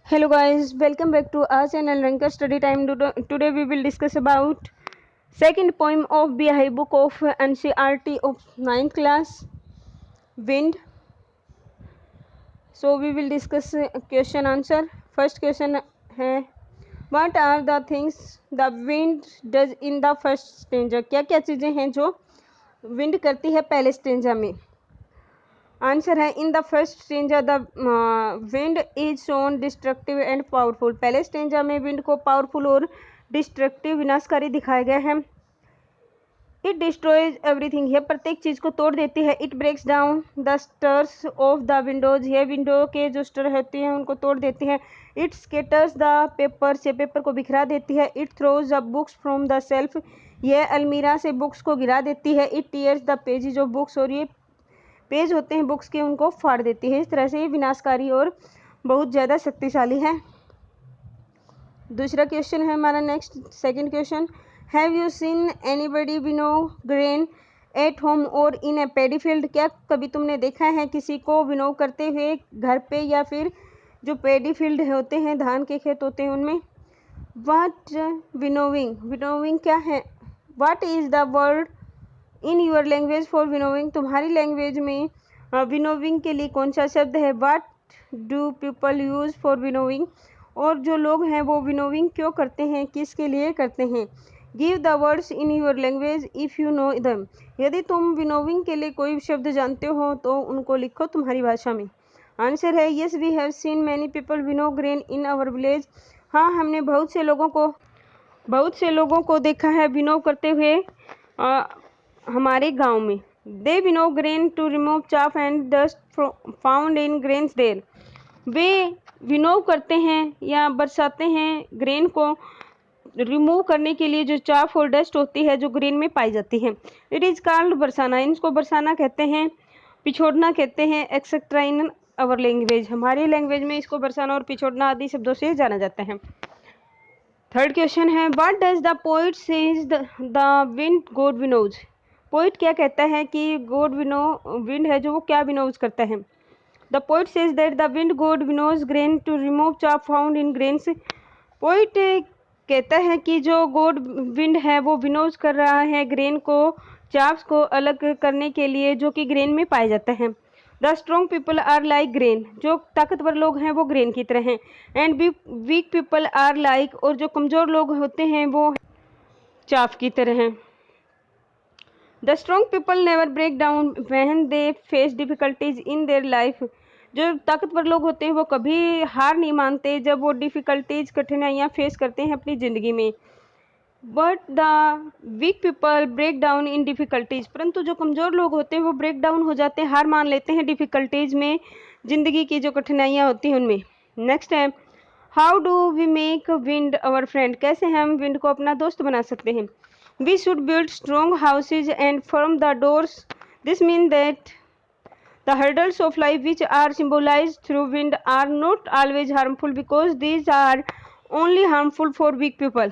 Hello guys, welcome back to our channel Ranker Study Time. Today we will discuss about second poem of BI book of NCERT of 9th class, Wind. So we will discuss question answer. First question है What are the things the wind does in the first stanza? क्या क्या चीज़ें हैं जो wind करती है पहले stanza में? आंसर है in the first stanza the wind is shown destructive and powerful. पहले स्टेंजा में विंड को पावरफुल और डिस्ट्रक्टिव विनाशकारी दिखाया गया है। इट डिस्ट्रॉयज एवरीथिंग, यह प्रत्येक चीज़ को तोड़ देती है। It breaks down the shutters of the windows, यह विंडो के जो स्टर होती हैं उनको तोड़ देती है। इट स्केटर्स द पेपर्स, ये पेपर को बिखरा देती है। It throws the books from the shelf, यह अलमीरा से बुक्स को गिरा देती है। इट टीयर्स द पेज, जो बुक्स और ये पेज होते हैं बुक्स के उनको फाड़ देती है। इस तरह से ये विनाशकारी और बहुत ज़्यादा शक्तिशाली है। दूसरा क्वेश्चन है हमारा next second question, have you seen anybody winnow grain at home or in A paddy field? क्या कभी तुमने देखा है किसी को विनो करते हुए घर पे या फिर जो पैडी फील्ड होते हैं धान के खेत होते हैं उनमें? वाट विनोविंग, विनोविंग क्या है? What is the word in your language for winnowing, तुम्हारी लैंग्वेज में विनोविंग के लिए कौन सा शब्द है? What do people use for winnowing, और जो लोग हैं वो विनोविंग क्यों करते हैं, किसके लिए करते हैं? Give the words in your language if you know them, यदि तुम विनोविंग के लिए कोई शब्द जानते हो तो उनको लिखो तुम्हारी भाषा में। आंसर है yes we have seen many people winnow grain in our village, हाँ हमने बहुत से लोगों को देखा है विनो करते हुए हमारे गांव में। They winnow grain to remove chaff and dust found in grains there, वे विनो करते हैं या बरसाते हैं ग्रेन को रिमूव करने के लिए जो चाफ और डस्ट होती है जो ग्रेन में पाई जाती है। इट इज़ कॉल्ड बरसाना, इसको बरसाना कहते हैं, पिछोड़ना कहते हैं, एक्सेट्रा इन अवर लैंग्वेज, हमारी लैंग्वेज में इसको बरसाना और पिछोड़ना आदि शब्दों से जाना जाता है। थर्ड क्वेश्चन है what does the poet say the wind god winnows, poet क्या कहता है कि गॉड विंड है जो वो क्या विनोज करता है? The poet says that the wind god winnows grain to remove chaff found in grains, poet कहता है कि जो गॉड विंड है वो विनोज कर रहा है ग्रेन को, चाप्स को अलग करने के लिए जो कि ग्रेन में पाए जाते हैं। The strong people are like grain, जो ताकतवर लोग हैं वो ग्रेन की तरह हैं। And weak people are like, और जो कमज़ोर लोग होते हैं वो चाफ की तरह हैं। The strong people never break down when they face difficulties in their life, जो ताकतवर लोग होते हैं वो कभी हार नहीं मानते जब वो डिफ़िकल्टीज कठिनाइयाँ फेस करते हैं अपनी ज़िंदगी में। But the weak people break down in difficulties, परंतु जो कमज़ोर लोग होते हैं वो ब्रेक डाउन हो जाते हैं, हार मान लेते हैं डिफ़िकल्टीज में, ज़िंदगी की जो कठिनाइयाँ होती हैं उनमें। नेक्स्ट है how do we make wind our friend, कैसे हम विंड को अपना दोस्त बना सकते हैं? We should build strong houses and firm the doors, this mean that the hurdles of life which are symbolized through wind are not always harmful because these are only harmful for weak people.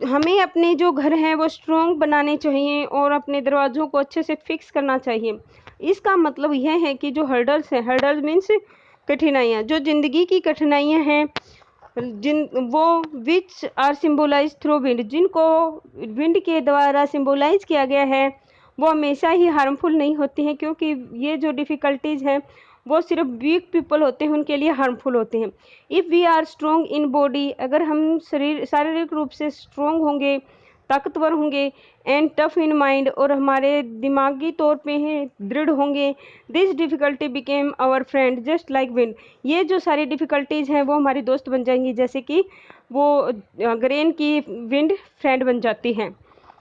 हमें अपने जो घर हैं वो strong बनाने चाहिए और अपने दरवाज़ों को अच्छे से फिक्स करना चाहिए। इसका मतलब यह है कि जो हर्डल्स हैं, हर्डल्स मीन्स कठिनाइयाँ, जो ज़िंदगी की कठिनाइयाँ हैं वो which are symbolize through wind, जिनको विंड के द्वारा सिम्बोलाइज किया गया है वो हमेशा ही हार्मफुल नहीं होती हैं, क्योंकि ये जो डिफ़िकल्टीज़ हैं वो सिर्फ वीक पीपल होते हैं उनके लिए हार्मफुल होते हैं। If we are strong in body, अगर हम शारीरिक रूप से स्ट्रॉन्ग होंगे, ताकतवर होंगे, एंड टफ इन माइंड, और हमारे दिमागी तौर पे हैं दृढ़ होंगे, this difficulty became our friend just like wind, ये जो सारी डिफ़िकल्टीज़ हैं वो हमारी दोस्त बन जाएंगी जैसे कि वो ग्रेन की विंड फ्रेंड बन जाती हैं।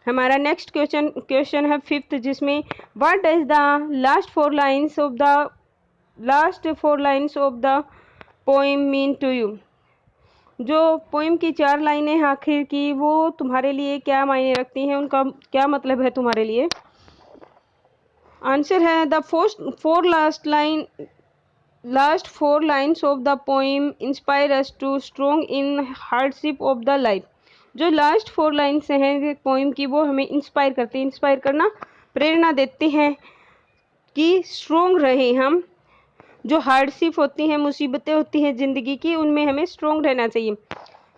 हमारा नेक्स्ट क्वेश्चन है फिफ्थ, जिसमें what does the last four lines of the poem mean to you, जो पोएम की 4 लाइनें हैं आखिर की वो तुम्हारे लिए क्या मायने रखती हैं, उनका क्या मतलब है तुम्हारे लिए? आंसर है the last four lines of the poem inspire us to strong in hardship of the life, जो लास्ट 4 लाइन्स हैं पोएम की वो हमें इंस्पायर करती हैं, इंस्पायर करना प्रेरणा देती हैं कि स्ट्रॉन्ग रहें हम जो हार्डशिप होती हैं, मुसीबतें होती हैं ज़िंदगी की, उनमें हमें स्ट्रॉन्ग रहना चाहिए।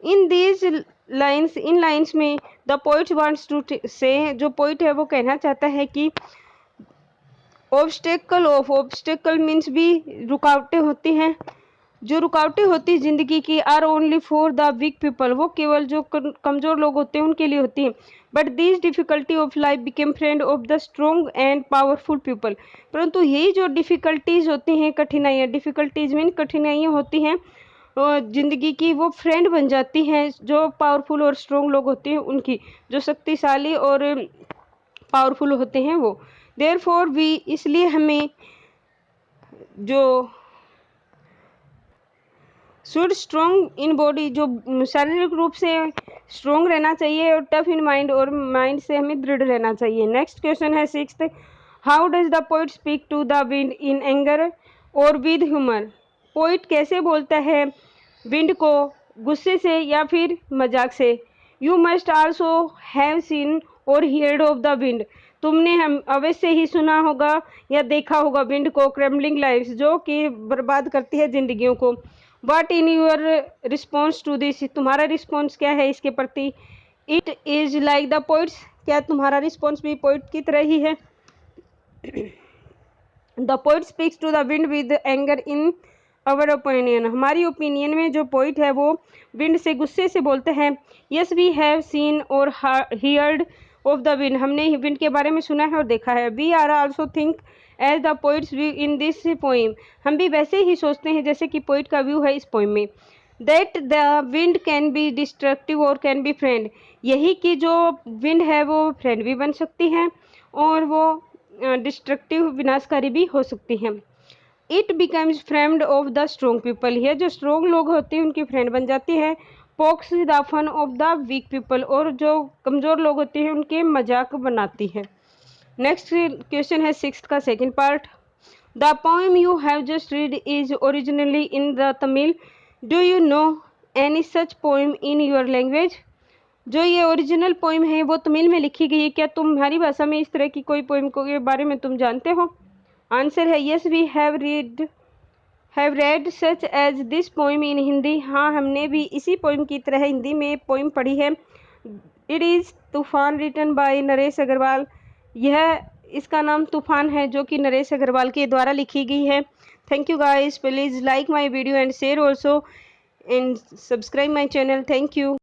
In these lines, in lines में द पोइट वांट्स टू से, जो पोइट है वो कहना चाहता है कि ऑब्स्टेकल मीन्स भी रुकावटें होती हैं, जो रुकावटें होती ज़िंदगी की are only for the weak people, वो केवल जो कमज़ोर लोग होते हैं उनके लिए होती हैं। But this difficulty of life became friend of the strong and powerful people, परंतु यही जो डिफ़िकल्टीज़ होती हैं, कठिनाइयाँ, डिफ़िकल्टीज़ मीन कठिनाइयाँ होती हैं ज़िंदगी की, वो फ्रेंड बन जाती हैं जो पावरफुल और स्ट्रॉन्ग लोग होते हैं उनकी, जो शक्तिशाली और पावरफुल होते हैं वो। देयरफॉर वी, इसलिए हमें जो शुड स्ट्रॉन्ग इन बॉडी, जो शारीरिक रूप से स्ट्रॉन्ग रहना चाहिए, और टफ इन माइंड, और माइंड से हमें दृढ़ रहना चाहिए। नेक्स्ट क्वेश्चन है 6th, how does the poet speak to the wind in anger और विद ह्यूमर, पोइट कैसे बोलता है विंड को, गुस्से से या फिर मजाक से। You must also have seen और हियर्ड ऑफ द विंड, तुमने हम अवश्य ही सुना होगा या देखा होगा विंड को, क्रम्बलिंग लाइफ्स, जो कि बर्बाद करती है जिंदगियों को। What in your response to this, तुम्हारा रिस्पॉन्स क्या है इसके प्रति। It is like the poet's, क्या तुम्हारा रिस्पॉन्स भी पोइट की तरह ही है। The poet speaks to the wind with anger in our opinion, हमारी ओपिनियन में जो पोइट है वो विंड से गुस्से से बोलते हैं। यस वी हैव सीन और हियर्ड ऑफ द विंड, हमने विंड के बारे में सुना है और देखा है। We are also think as the poet's view in this poem, हम भी वैसे ही सोचते हैं जैसे कि पोइट का व्यू है इस पोइम में। That the wind can be destructive और कैन बी फ्रेंड, यही कि जो विंड है वो फ्रेंड भी बन सकती है और वो डिस्ट्रक्टिव विनाशकारी भी हो सकती हैं। It becomes friend of the strong people, ये जो स्ट्रॉन्ग लोग होते हैं उनकी फ्रेंड बन जाती है। Pokes the fun of the weak people, और जो कमज़ोर लोग होते हैं उनके मजाक बनाती है। नेक्स्ट क्वेश्चन है 6th का second part, the poem you have just read is originally in the Tamil, do you know any such poem in your language, जो ये ओरिजिनल पोएम है वो तमिल में लिखी गई है, क्या तुम्हारी भाषा में इस तरह की कोई पोएम के बारे में तुम जानते हो। आंसर है yes we have read such as this poem in Hindi, हाँ हमने भी इसी पोइम की तरह हिंदी में पोइम पढ़ी है। इट इज़ तूफान रिटन बाय नरेश अग्रवाल, यह इसका नाम तूफान है जो कि नरेश अग्रवाल के द्वारा लिखी गई है। Thank you guys, please like my video and share also and subscribe my channel. Thank you.